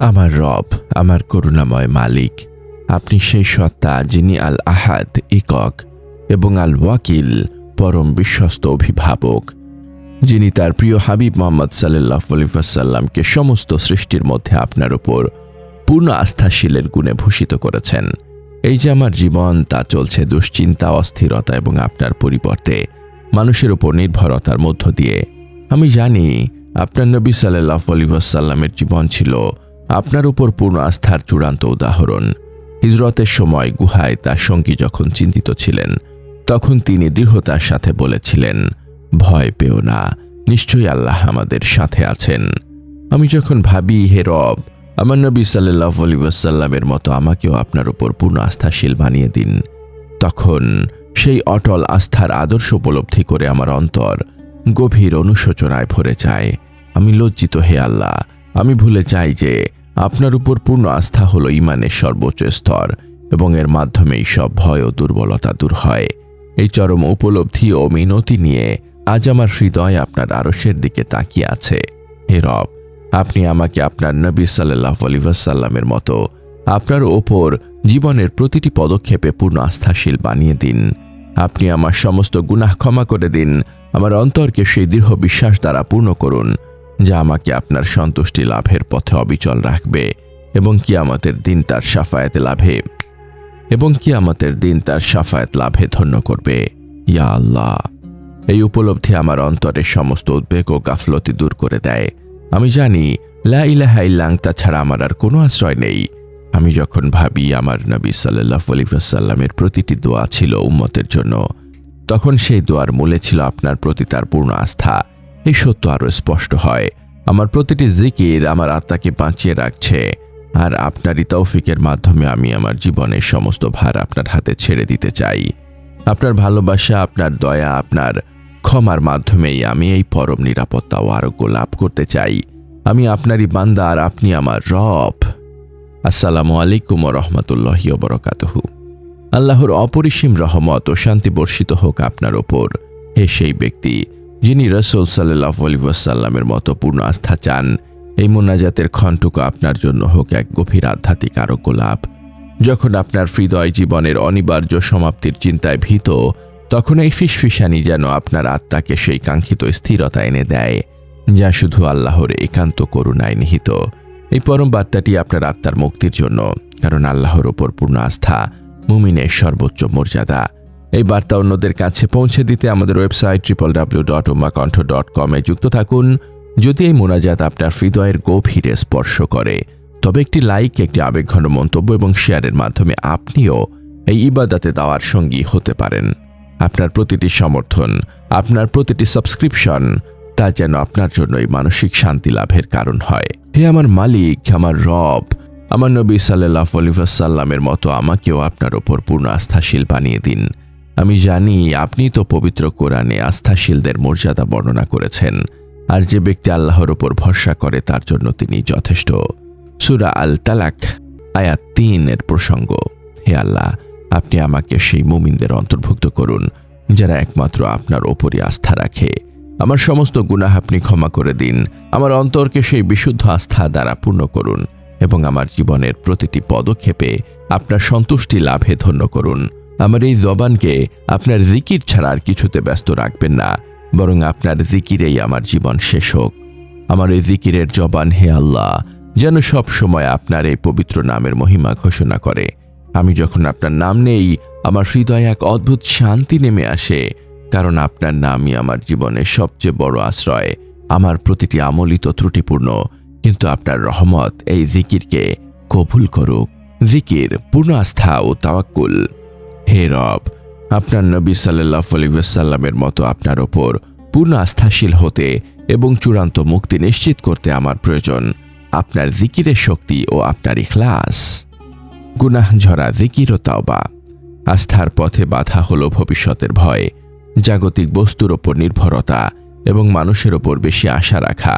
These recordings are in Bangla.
আমার রব, আমার করুণাময় মালিক, আপনি সেই সত্তা যিনি আল আহাদ একক এবং আল ওয়াকিল পরম বিশ্বস্ত অভিভাবক, যিনি তার প্রিয় হাবিব মোহাম্মদ সাল্লাল্লাহু আলাইহি ওয়াসাল্লামকে সমস্ত সৃষ্টির মধ্যে আপনার উপর পূর্ণ আস্থাশীলের গুণে ভূষিত করেছেন। এই যে আমার জীবন, তা চলছে দুশ্চিন্তা, অস্থিরতা এবং আপনার পরিবর্তে মানুষের উপর নির্ভরতার মধ্য দিয়ে। আমি জানি আপনার নবী সাল্লাল্লাহু আলাইহি ওয়াসাল্লামের জীবন ছিল আপনার উপর পূর্ণ আস্থার চূড়ান্ত উদাহরণ। হিজরতের সময় গুহায় তার সঙ্গী যখন চিন্তিত ছিলেন, তখন তিনি দৃঢ়তার সাথে বলেছিলেন, ভয় পেও না, নিশ্চয়ই আল্লাহ আমাদের সাথে আছেন। আমি যখন ভাবি, হে রব, আমার নবী সাল্লাল্লাহু আলাইহি ওয়াসাল্লামের মতো আমাকেও আপনার উপর পূর্ণ আস্থাশীল বানিয়ে দিন, তখন সেই অটল আস্থার আদর্শ উপলব্ধি করে আমার অন্তর গভীর অনুশোচনায় ভরে যায়। আমি লজ্জিত, হে আল্লাহ, আমি ভুলে যাই যে আপনার উপর পূর্ণ আস্থা হলো ঈমানের সর্বোচ্চ স্তর এবং এর মাধ্যমেই সব ভয় ও দুর্বলতা দূর হয়। এই চরম উপলব্ধি ও মিনতি নিয়ে আজ আমার হৃদয় আপনার আরশের দিকে তাকিয়ে আছে। হে রব, আপনি আমাকে আপনার নবী সাল্লাল্লাহু আলাইহি ওয়াসাল্লামের মতো আপনার ওপর জীবনের প্রতিটি পদক্ষেপে পূর্ণ আস্থাশীল বানিয়ে দিন। আপনি আমার সমস্ত গুনাহ ক্ষমা করে দিন। আমার অন্তরকে সেই দৃঢ় বিশ্বাস দ্বারা পূর্ণ করুন যা আমাকে আপনার সন্তুষ্টি লাভের পথে অবিচল রাখবে এবং কিয়ামতের দিন তার শাফায়াত লাভে ধন্য করবে। ইয়া আল্লাহ, এই উপলব্ধি আমার অন্তরের সমস্ত উদ্বেগ ও গাফলতি দূর করে দেয়। আমি জানি লা ইলাহা ইল্লা আনতা ছাড়া আমার আর কোনো আশ্রয় নেই। আমি যখন ভাবি আমার নবী সাল্লাল্লাহু আলাইহি ওয়াসাল্লামের প্রতিটি দোয়া ছিল উম্মতের জন্য, তখন সেই দোয়ার মূলে ছিল আপনার প্রতি তার পূর্ণ আস্থা। এই সত্য আরও স্পষ্ট হয়। আমার প্রতিটি জিকির আমার আত্মাকে বাঁচিয়ে রাখছে, আর আপনারই তৌফিকের মাধ্যমে আমি আমার জীবনের সমস্ত ভার আপনার হাতে ছেড়ে দিতে চাই। আপনার ভালোবাসা, আপনার দয়া, আপনার ক্ষমার মাধ্যমেই আমি এই পরম নিরাপত্তা ও আরোগ্য লাভ করতে চাই। আমি আপনারই বান্দা আর আপনি আমার রব। আসসালামু আলাইকুম ওয়া রাহমাতুল্লাহি ওয়া বারাকাতুহু। আল্লাহর অপরিসীম রহমত ও শান্তি বর্ষিত হোক আপনার ওপর, হে সেই ব্যক্তি যিনি রাসূল সাল্লাল্লাহু আলাইহি ওয়াসাল্লামের মতো পূর্ণ আস্থা চান। এই মুনাজাতের ক্ষণটুকু আপনার জন্য হোক এক গভীর আধ্যাত্মিক আরোগ্য লাভ। যখন আপনার হৃদয় জীবনের অনিবার্য সমাপ্তির চিন্তায় ভীত, তখন এই ফিসফিসানি যেন আপনার আত্মাকে সেই কাঙ্ক্ষিত স্থিরতা এনে দেয় যা শুধু আল্লাহর একান্ত করুণায় নিহিত। এই পরম বার্তাটি আপনার আত্মার মুক্তির জন্য, কারণ আল্লাহর ওপর পূর্ণ আস্থা মুমিনের সর্বোচ্চ মর্যাদা। এই বার্তা অন্যদের কাছে পৌঁছে দিতে আমাদের ওয়েবসাইট www.ummahkonঠ.com এ যুক্ত থাকুন। যদি এই মোনাজাত আপনার হৃদয়ের গভীরে স্পর্শ করে, তবে একটি লাইক, একটি আবেগঘন মন্তব্য এবং শেয়ারের মাধ্যমে আপনিও এই ইবাদতে দাওয়ার সঙ্গী হতে পারেন। আপনার প্রতিটি সমর্থন, আপনার প্রতিটি সাবস্ক্রিপশন, তা যেন আপনার জন্য এই মানসিক শান্তি লাভের কারণ হয়। হে আমার মালিক, আমার রব, আমার নবী সাল্লাল্লাহু আলাইহি ওয়াসাল্লামের মতো আমাকেও আপনার ওপর পূর্ণ আস্থাশীল বানিয়ে দিন। আমি জানি আপনি তো পবিত্র কোরআনে আস্থাশীলদের মর্যাদা বর্ণনা করেছেন, আর যে ব্যক্তি আল্লাহর ওপর ভরসা করে তার জন্য তিনি যথেষ্ট। সূরা আল তালাক আয়াত ৩ এর প্রসঙ্গ। হে আল্লাহ, আপনি আমাকে সেই মুমিনদের অন্তর্ভুক্ত করুন যারা একমাত্র আপনার ওপরই আস্থা রাখে। আমার সমস্ত গুনাহ আপনি ক্ষমা করে দিন। আমার অন্তরকে সেই বিশুদ্ধ আস্থা দ্বারা পূর্ণ করুন এবং আমার জীবনের প্রতিটি পদক্ষেপে আপনার সন্তুষ্টি লাভে ধন্য করুন। আমার এই জবানকে আপনার জিকির ছাড়া আর কিছুতে ব্যস্ত রাখবেন না, বরং আপনার জিকিরেই আমার জীবন শেষ হোক। আমার এই জিকিরের জবান, হে আল্লাহ, যেন সব সময় আপনার এই পবিত্র নামের মহিমা ঘোষণা করে। আমি যখন আপনার নাম নেই, আমার হৃদয়ে এক অদ্ভুত শান্তি নেমে আসে, কারণ আপনার নামই আমার জীবনের সবচেয়ে বড় আশ্রয়। আমার প্রতিটি আমলিত ত্রুটিপূর্ণ, কিন্তু আপনার রহমত এই জিকিরকে কবুল করুক। জিকির, পূর্ণ আস্থা ও তাওয়াক্কুল। হে রব, আপনার নবী সাল্লাল্লাহু আলাইহি ওয়াসাল্লামের মতো আপনার ওপর পূর্ণ আস্থাশীল হতে এবং চূড়ান্ত মুক্তি নিশ্চিত করতে আমার প্রয়োজন আপনার জিকিরের শক্তি ও আপনার ইখলাস। গুনাহ ঝরা জিকির ও তাওবা। আস্থার পথে বাধা হলো ভবিষ্যতের ভয়, জাগতিক বস্তুর ওপর নির্ভরতা এবং মানুষের ওপর বেশি আশা রাখা।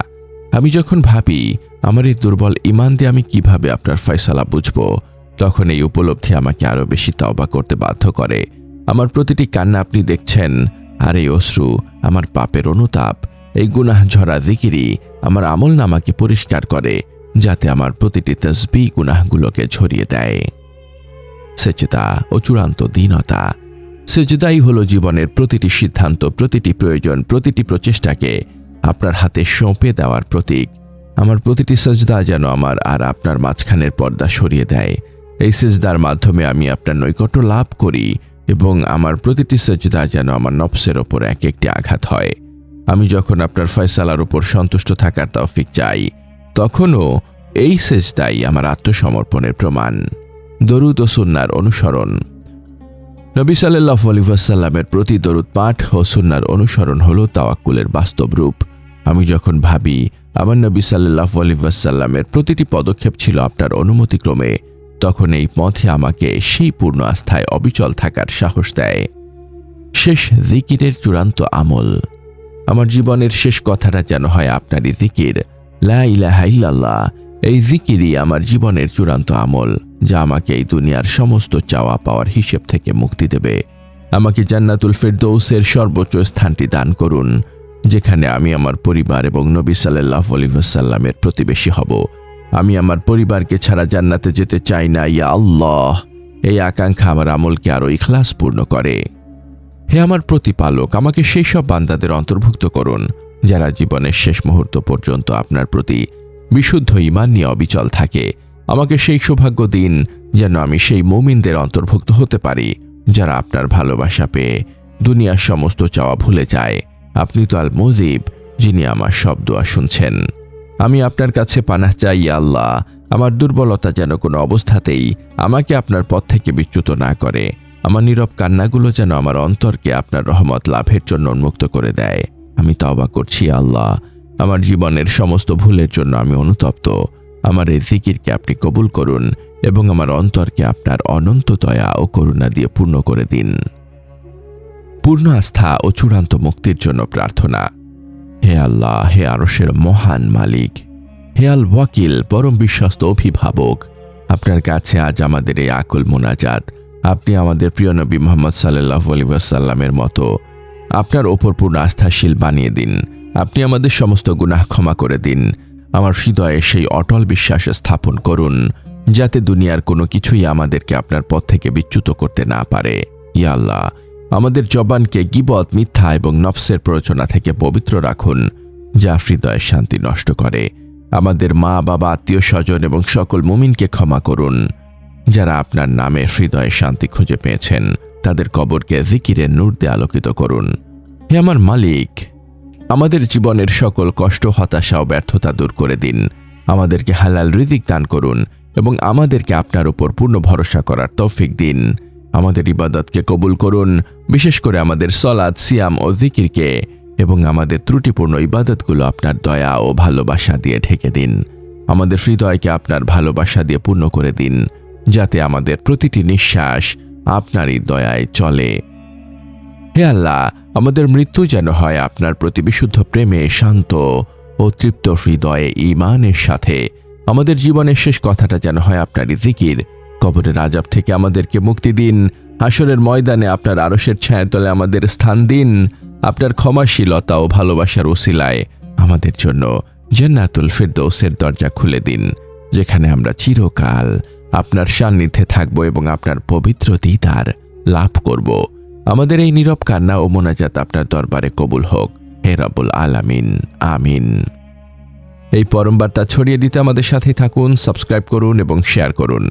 আমি যখন ভাবি আমার এই দুর্বল ঈমান দিয়ে আমি কিভাবে আপনার ফয়সালা বুঝব, তখন এই উপলব্ধি আমাকে আরও বেশি তওবা করতে বাধ্য করে। আমার প্রতিটি কান্না আপনি দেখছেন, আর এই অশ্রু আমার পাপের অনুতাপ। এই গুনাহ ঝরা জিকিরই আমার আমলনামাকে পরিষ্কার করে। যাতে আমার প্রতিটি তাসবিহ গুনাহগুলোকে ঝরিয়ে দেয়। সেজদা ও চূড়ান্ত দীনতা। সেজদাই হলো জীবনের প্রতিটি সিদ্ধান্ত, প্রতিটি প্রয়োজন, প্রতিটি প্রচেষ্টাকে আপনার হাতে সঁপে দেওয়ার প্রতীক। আমার প্রতিটি সেজদা যেন আমার আর আপনার মাঝখানের পর্দা সরিয়ে দেয়। এই সেজদার মাধ্যমে আমি আপনার নৈকট্য লাভ করি এবং আমার প্রতিটি সেজদা যেন আমার নফসের ওপর এক একটি আঘাত হয়। আমি যখন আপনার ফয়সালার উপর সন্তুষ্ট থাকার তৌফিক চাই, তখনও এই সেজদাই আমার আত্মসমর্পণের প্রমাণ। দরুদ ও সুন্নাহর অনুসরণ। নবী সাল্লাল্লাহু আলাইহি ওয়াসাল্লামের প্রতি দরুদ পাঠ ও সুন্নাহর অনুসরণ হলো তাওয়াক্কুলের বাস্তব রূপ। আমি যখন ভাবি আমার নবী সাল্লাল্লাহু আলাইহি ওয়াসাল্লামের প্রতিটি পদক্ষেপ ছিল আপনার অনুমতিক্রমে, তখন এই পথে আমাকে সেই পূর্ণ আস্থায় অবিচল থাকার সাহস দেয়। শেষ জিকিরের চূড়ান্ত আমল। আমার জীবনের শেষ কথাটা যেন হয় আপনারই জিকির, লা ইলাহা ইল্লাল্লাহ। এই জিকিরই আমার জীবনের চূড়ান্ত আমল, যা আমাকে এই দুনিয়ার সমস্ত চাওয়া পাওয়ার হিসেব থেকে মুক্তি দেবে। আমাকে জান্নাতুল ফেরদৌসের সর্বোচ্চ স্থানটি দান করুন, যেখানে আমি আমার পরিবার এবং নবী সাল্লাল্লাহু আলাইহি ওয়াসাল্লামের প্রতিবেশী হব। আমি আমার পরিবারকে ছাড়া জান্নাতে যেতে চাই না, ইয়া আল্লাহ। এই আকাঙ্ক্ষা আমার আমলকে আরও ইখলাসপূর্ণ করে। হে আমার প্রতিপালক, আমাকে সেই সব বান্দাদের অন্তর্ভুক্ত করুন যারা জীবনের শেষ মুহূর্ত পর্যন্ত আপনার প্রতি বিশুদ্ধ ঈমান নিয়ে অবিচল থাকে। আমাকে সেই সৌভাগ্য দিন যেন আমি সেই মুমিনদের অন্তর্ভুক্ত হতে পারি যারা আপনার ভালোবাসা পেয়ে দুনিয়ার সমস্ত চাওয়া ভুলে যায়। আপনি তো আল মুজিব, যিনি আমার সব দোয়া শুনছেন। আমি আপনার কাছে পানাহ চাই, ইয়া আল্লাহ। আমার দুর্বলতা যেন কোনো অবস্থাতেই আমাকে আপনার পথ থেকে বিচ্যুত না করে। আমার নীরব কান্নাগুলো যেন আমার অন্তরকে আপনার রহমত লাভের জন্য উন্মুক্ত করে দেয়। আমি তওবা করছি, আল্লাহ। আমার জীবনের সমস্ত ভুলের জন্য আমি অনুতপ্ত। আমার এই জিকিরকে আপনি কবুল করুন এবং আমার অন্তরকে আপনার অনন্ত দয়া ও করুণা দিয়ে পূর্ণ করে দিন। পূর্ণ আস্থা ও চূড়ান্ত মুক্তির জন্য প্রার্থনা। হে আল্লাহ, হে আরশের মহান মালিক, হে আল ওয়াকিল, পরম বিশ্বস্ত অভিভাবক, আপনার কাছে আজ আমাদের এই আকুল মোনাজাত। আপনি আমাদের প্রিয় নবী মুহাম্মদ সাল্লাল্লাহু আলাইহি ওয়াসাল্লামের মতো আপনার ওপর পূর্ণ আস্থাশীল বানিয়ে দিন। আপনি আমাদের সমস্ত গুনাহ ক্ষমা করে দিন। আমার হৃদয়ে সেই অটল বিশ্বাস স্থাপন করুন যাতে দুনিয়ার কোনো কিছুই আমাদেরকে আপনার পথ থেকে বিচ্যুত করতে না পারে। ইয়া আল্লাহ, আমাদের জবানকে গীবত, মিথ্যা এবং নফসের প্ররোচনা থেকে পবিত্র রাখুন, যা হৃদয়ের শান্তি নষ্ট করে। আমাদের মা, বাবা, আত্মীয় স্বজন এবং সকল মুমিনকে ক্ষমা করুন যারা আপনার নামে হৃদয়ে শান্তি খুঁজে পেয়েছেন। তাদের কবরকে জিকিরের নূর দিয়ে আলোকিত করুন। হে আমার মালিক, আমাদের জীবনের সকল কষ্ট, হতাশা ও ব্যর্থতা দূর করে দিন। আমাদেরকে হালাল রিজিক দান করুন এবং আমাদেরকে আপনার উপর পূর্ণ ভরসা করার তৌফিক দিন। আমাদের ইবাদতকে কবুল করুন, বিশেষ করে আমাদের সলাত, সিয়াম ও জিকিরকে, এবং আমাদের ত্রুটিপূর্ণ ইবাদতগুলো আপনার দয়া ও ভালোবাসা দিয়ে ঢেকে দিন। আমাদের হৃদয়কে আপনার ভালোবাসা দিয়ে পূর্ণ করে দিন, যাতে আমাদের প্রতিটি নিঃশ্বাস আপনারই দয়ায় চলে। হে আল্লাহ, আমাদের মৃত্যু যেন হয় আপনার প্রতি বিশুদ্ধ প্রেমে, শান্ত ও তৃপ্ত হৃদয়ে ঈমানের সাথে। আমাদের জীবনের শেষ কথাটা যেন হয় আপনারই জিকির। কবরের আযাব থেকে আমাদেরকে মুক্তি দিন। হাসরের ময়দানে আপনার আরশের ছায়াতলে আমাদের স্থান দিন। আপনার ক্ষমাশীলতা ও ভালোবাসার উসিলায় আমাদের জন্য জান্নাতুল ফেরদৌসের দরজা খুলে দিন, যেখানে আমরা চিরকাল আপনার সান্নিধ্যে থাকব এবং আপনার পবিত্র দিদার লাভ করব। আমাদের এই নীরব কান্না ও মোনাজাত আপনার দরবারে কবুল হোক, হে রব্বুল আলামিন। আমিন। এই পরম বার্তা ছড়িয়ে দিতে আমাদের সাথে থাকুন, সাবস্ক্রাইব করুন এবং শেয়ার করুন।